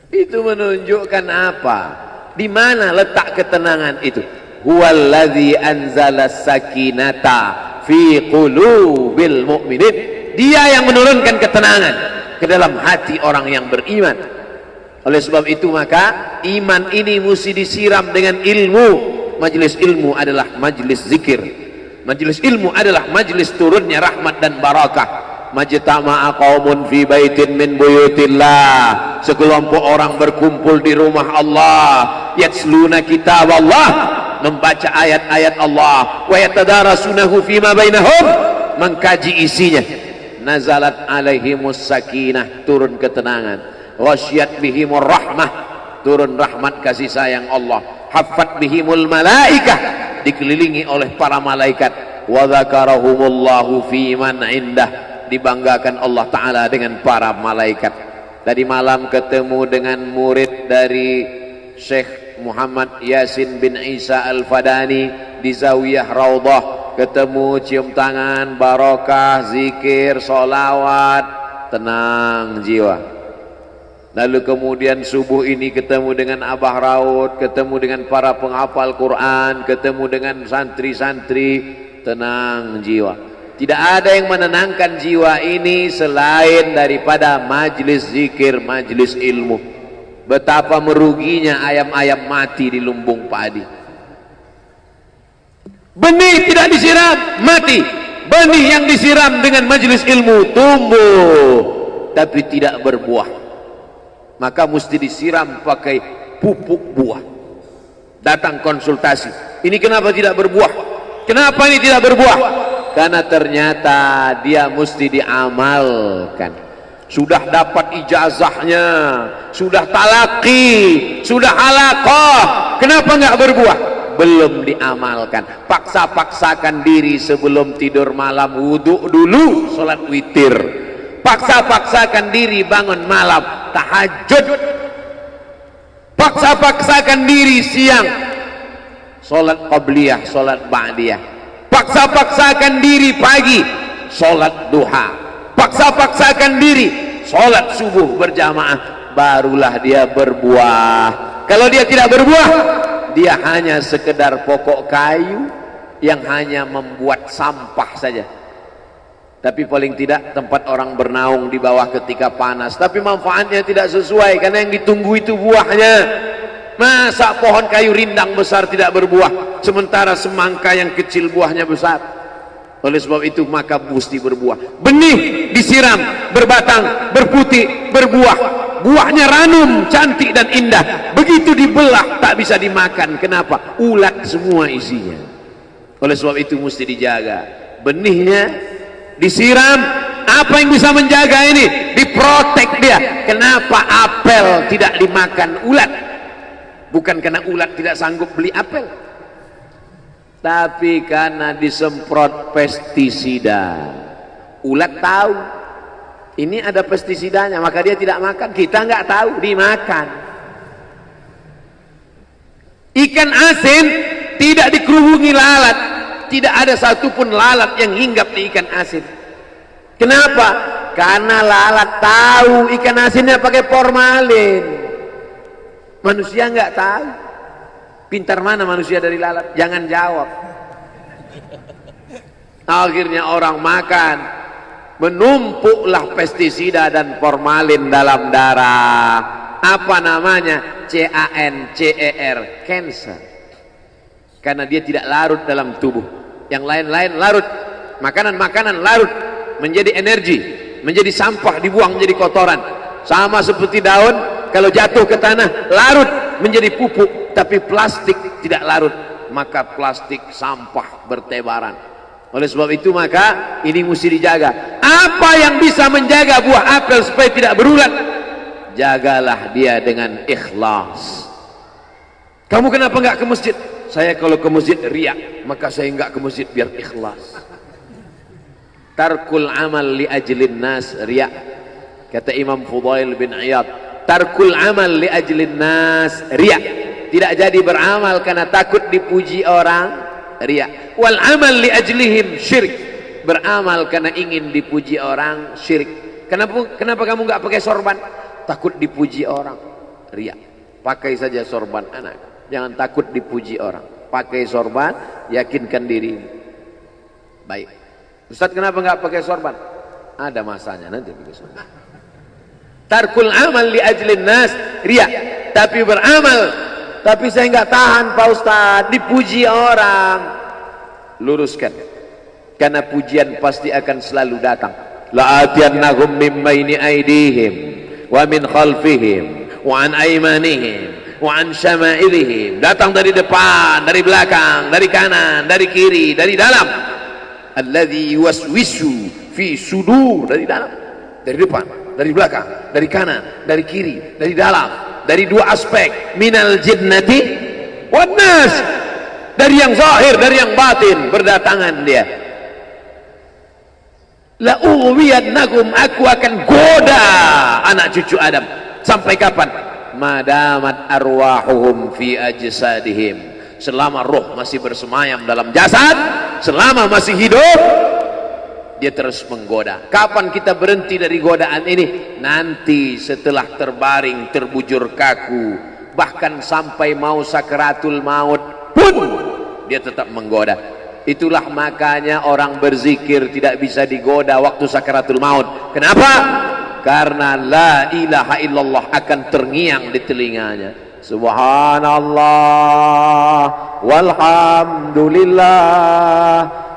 Itu menunjukkan apa? Di mana letak ketenangan itu? Huwallazi anzala sakinata fi qulubil mu'minin. Dia yang menurunkan ketenangan ke dalam hati orang yang beriman. Oleh sebab itu maka iman ini mesti disiram dengan ilmu. Majelis ilmu adalah majelis zikir. Majelis ilmu adalah majelis turunnya rahmat dan barakah. Majtama'a qaumun fi baitin min buyutillah. Sekelompok orang berkumpul di rumah Allah, yatsluna kitab Allah, membaca ayat-ayat Allah, wa yatadarasunahu fima bainahum, mengkaji isinya. Nazalat alaihimus sakinah, turun ketenangan. Ghasyiyat bihimur rahmah, turun rahmat kasih sayang Allah. Haffat bihimul malaikah, dikelilingi oleh para malaikat. Wa dzakarahumullahu fi man indah, dibanggakan Allah Ta'ala dengan para malaikat. Tadi malam ketemu dengan murid dari Syekh Muhammad Yasin bin Isa Al-Fadani di Zawiyah Raudhah. Ketemu, cium tangan, barokah, zikir, sholawat, tenang jiwa. Lalu kemudian subuh ini ketemu dengan Abah Raud, ketemu dengan para penghafal Quran, ketemu dengan santri-santri, tenang jiwa. Tidak ada yang menenangkan jiwa ini selain daripada majlis zikir, majlis ilmu. Betapa meruginya ayam-ayam mati di lumbung padi. Benih tidak disiram, mati. Benih yang disiram dengan majlis ilmu tumbuh, tapi tidak berbuah. Maka mesti disiram pakai pupuk buah. Datang konsultasi. Ini kenapa tidak berbuah? Kenapa ini tidak berbuah? Karena ternyata dia mesti diamalkan. Sudah dapat ijazahnya, sudah talaqi, sudah halaqah, kenapa nggak berbuah? Belum diamalkan. Paksa-paksakan diri sebelum tidur malam, wudhu dulu, sholat witir. Paksa-paksakan diri bangun malam, tahajud. Paksa-paksakan diri siang, sholat qabliyah, sholat ba'diyah. Paksa-paksakan diri pagi, sholat duha. Paksa-paksakan diri, sholat subuh berjamaah. Barulah dia berbuah. Kalau dia tidak berbuah, dia hanya sekedar pokok kayu yang hanya membuat sampah saja. Tapi paling tidak tempat orang bernaung di bawah ketika panas. Tapi manfaatnya tidak sesuai, karena yang ditunggu itu buahnya. Masa pohon kayu rindang besar tidak berbuah, sementara semangka yang kecil buahnya besar? Oleh sebab itu maka mesti berbuah. Benih disiram, berbatang, berputih, berbuah. Buahnya ranum, cantik dan indah. Begitu dibelah tak bisa dimakan. Kenapa? Ulat semua isinya. Oleh sebab itu mesti dijaga. Benihnya disiram. Apa yang bisa menjaga ini? Diprotek dia. Kenapa apel tidak dimakan ulat? Bukan karena ulat tidak sanggup beli apel, tapi karena disemprot pestisida. Ulat tahu ini ada pestisidanya, maka dia tidak makan. Kita nggak tahu, dimakan. Ikan asin tidak dikerubungi lalat, tidak ada satupun lalat yang hinggap di ikan asin. Kenapa? Karena lalat tahu ikan asinnya pakai formalin, manusia nggak tahu. Pintar mana manusia dari lalat? Jangan jawab. Akhirnya orang makan, menumpuklah pestisida dan formalin dalam darah. Apa namanya? CANCER, cancer. Karena dia tidak larut dalam tubuh. Yang lain-lain larut, makanan-makanan larut menjadi energi, menjadi sampah, dibuang menjadi kotoran. Sama seperti daun, kalau jatuh ke tanah larut menjadi pupuk. Tapi plastik tidak larut, maka plastik sampah bertebaran. Oleh sebab itu maka ini mesti dijaga. Apa yang bisa menjaga buah apel supaya tidak berulat? Jagalah dia dengan ikhlas. Kamu kenapa enggak ke masjid? Saya kalau ke masjid riak, maka saya enggak ke masjid biar ikhlas. Tarkul amal li ajlin nas riak. Kata Imam Fudail bin Iyad, tarkul amal li ajlin nas riak. Tidak jadi beramal karena takut dipuji orang, riya. Wal amal li ajlihim syirik. Beramal karena ingin dipuji orang, syirik. Kenapa kamu nggak pakai sorban? Takut dipuji orang, riya. Pakai saja sorban anak. Jangan takut dipuji orang. Pakai sorban, yakinkan diri. Baik. Ustaz, kenapa nggak pakai sorban? Ada masanya nanti pakai sorban. Tarkul amal li ajlin nas riya. Tapi beramal, tapi saya nggak tahan Pak Ustaz, dipuji orang. Luruskan, karena pujian pasti akan selalu datang. La'atiyannahum min baini aydihim wa min khalfihim wa an aymanihim wa an syama'ilihim. Datang dari depan, dari belakang, dari kanan, dari kiri, dari dalam. Alladzi yuwaswisu fi sudur, dari dalam, dari depan, dari belakang, dari kanan, dari kiri, dari dalam. Dari dua aspek, minal jinnati wan nas, dari yang zahir, dari yang batin, berdatangan dia. La ughwiyannahum, aku akan goda anak cucu Adam. Sampai kapan? Madamat arwahuhum fi ajsadihim, selama roh masih bersemayam dalam jasad, selama masih hidup, dia terus menggoda. Kapan kita berhenti dari godaan ini? Nanti setelah terbaring, terbujur kaku, bahkan sampai mau sakaratul maut pun dia tetap menggoda. Itulah makanya orang berzikir tidak bisa digoda waktu sakaratul maut. Kenapa? Karena la ilaha illallah akan terngiang di telinganya. Subhanallah walhamdulillah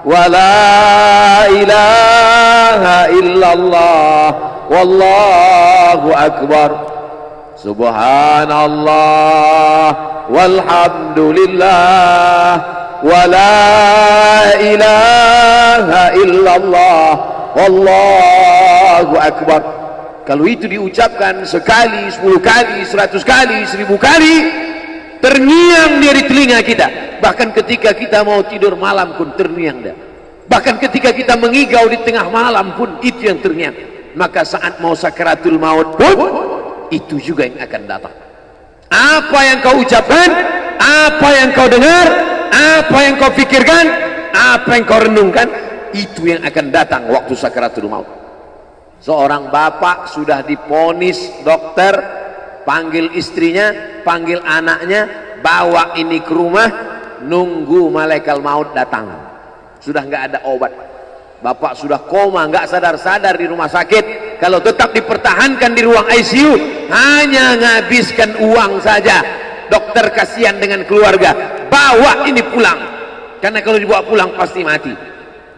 wa la ilaha illallah wallahu akbar. Subhanallah walhamdulillah wa la ilaha illallah wallahu akbar. Kalau itu diucapkan sekali, 10 kali, 100 kali, 1000 kali, terngiang dia di telinga kita. Bahkan ketika kita mau tidur malam pun terngiang dia. Bahkan ketika kita mengigau di tengah malam pun itu yang terngiang. Maka saat mau sakaratul maut pun itu juga yang akan datang. Apa yang kau ucapkan, apa yang kau dengar, apa yang kau pikirkan, apa yang kau renungkan, itu yang akan datang waktu sakaratul maut. Seorang bapak sudah diponis dokter, panggil istrinya, panggil anaknya, bawa ini ke rumah, nunggu malaikat maut datang. Sudah nggak ada obat. Bapak sudah koma, nggak sadar-sadar di rumah sakit. Kalau tetap dipertahankan di ruang ICU, hanya ngabiskan uang saja. Dokter kasihan dengan keluarga, bawa ini pulang. Karena kalau dibawa pulang pasti mati.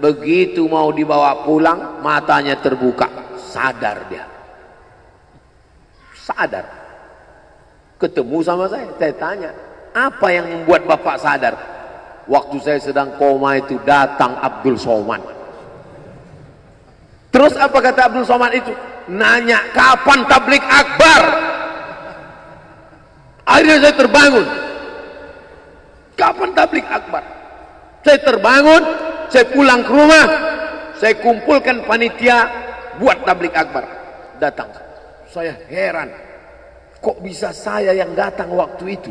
Begitu mau dibawa pulang, matanya terbuka. Sadar dia, sadar. Ketemu sama saya tanya, apa yang membuat bapak sadar? Waktu saya sedang koma itu datang Abdul Somad. Terus apa kata Abdul Somad itu? Nanya kapan tablik akbar. Akhirnya saya terbangun. Kapan tablik akbar? Saya terbangun, saya pulang ke rumah, saya kumpulkan panitia buat tablik akbar. Datang, saya heran, kok bisa saya yang datang waktu itu?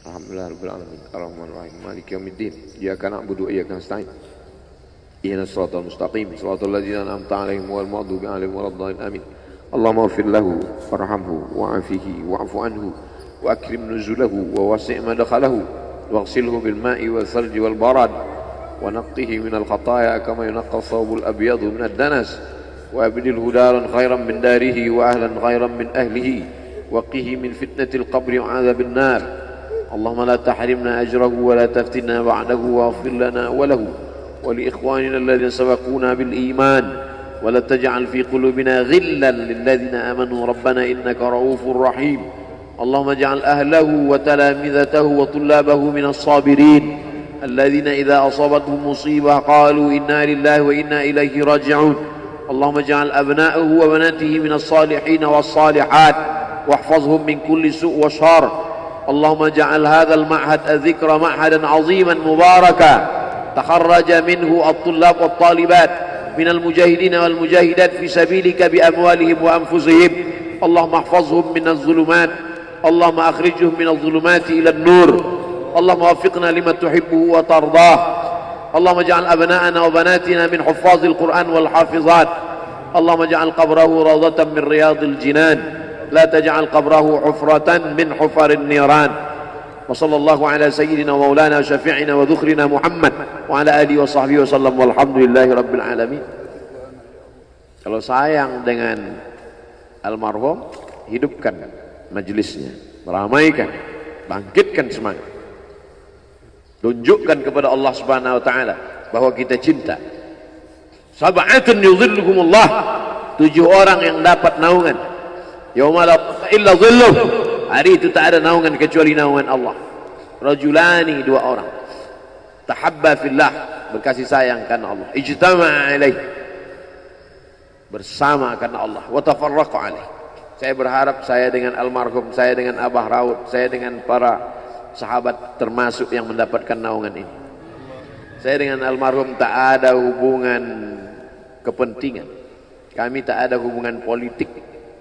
Alhamdulillahirabbil alamin. Arrahmanir rahim. Maliki yaumiddin. Iyyaka na'budu wa iyyaka nasta'in. Ihdinas siratal mustaqim. Siratal ladzina an'amta 'alaihim ghairil maghdubi 'alaihim waladdallin. Amin. Allahumma ighfir lahu warhamhu wa'afihi wa'fu anhu wa akrim nuzulahu wa wasi' madkhalahu waghsilhu bil ma'i wal thalji wal barad wa naqqihi minal khataaya kama yunqqa ath-thawbul abyadu minad danas wa abdilhu daran khairan min darihi wa ahlan khairan min ahlihi wa qihi min fitnatil qabri wa 'adzabil nar. اللهم لا تحرمنا أجره ولا تفتنا بعده واغفر لنا وله ولإخواننا الذين سبقونا بالإيمان ولا تجعل في قلوبنا غلا للذين آمنوا ربنا إنك رؤوف رحيم. اللهم اجعل أهله وتلامذته وطلابه من الصابرين الذين إذا أصابتهم مصيبة قالوا إنا لله وإنا إليه راجعون. اللهم اجعل أبناءه وبناته من الصالحين والصالحات واحفظهم من كل سوء وشر. اللهم اجعل هذا المعهد الذكر معهدا عظيما مباركا تخرج منه الطلاب والطالبات من المجاهدين والمجاهدات في سبيلك بأموالهم وأنفسهم. اللهم احفظهم من الظلمات، اللهم أخرجهم من الظلمات إلى النور. اللهم وفقنا لما تحبه وترضاه. اللهم اجعل أبناءنا وبناتنا من حفاظ القرآن والحافظات. اللهم اجعل قبره روضة من رياض الجنان، لا تجعل قبره حفرة من حفر النيران. وصلى الله على سيدنا ومولانا وشفيعنا وذخرنا محمد وعلى آله وصحبه وسلم والحمد لله رب العالمين. Kalau sayang dengan almarhum, hidupkan majelisnya, meramaikan, bangkitkan semangat, tunjukkan kepada Allah Subhanahu wa taala bahwa kita cinta. Sab'atun yudhilluhumullah, 7 orang yang dapat naungan yauma la illa dhilluh, hari itu tak ada naungan kecuali naungan Allah. Rajulani, 2 orang, tahabba fillah, berkasih sayang karena Allah, ijtama'a alaih, bersama karena Allah, wa tafarraqa alaih. Saya berharap saya dengan almarhum, saya dengan Abah Raud, saya dengan para sahabat termasuk yang mendapatkan naungan ini. Saya dengan almarhum tak ada hubungan kepentingan, kami tak ada hubungan politik,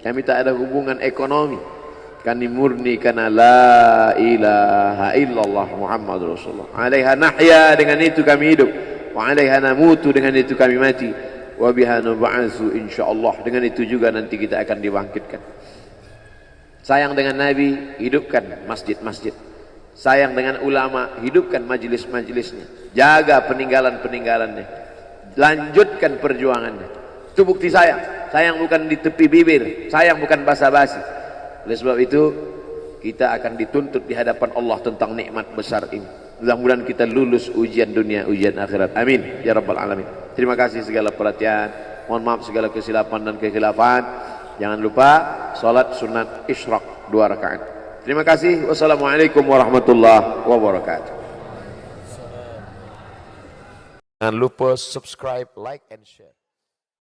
kami tak ada hubungan ekonomi. Kami murni karena la ilaha illallah Muhammad Rasulullah. Alaiha nahya, dengan itu kami hidup. Wa alaiha namutu, dengan itu kami mati. Wa biha nub'atsu insyaallah, dengan itu juga nanti kita akan dibangkitkan. Sayang dengan Nabi, hidupkan masjid-masjid. Sayang dengan ulama, hidupkan majelis-majelisnya. Jaga peninggalan-peninggalannya. Lanjutkan perjuangannya. Itu bukti sayang. Sayang bukan di tepi bibir, sayang bukan basa-basi. Oleh sebab itu kita akan dituntut di hadapan Allah tentang nikmat besar ini. Mudah-mudahan kita lulus ujian dunia, ujian akhirat. Amin ya rabbal alamin. Terima kasih segala perhatian. Mohon maaf segala kesilapan dan kekhilafan. Jangan lupa salat sunat isyraq 2 rakaat. Terima kasih. Wassalamualaikum warahmatullahi wabarakatuh. Jangan lupa subscribe, like, and share.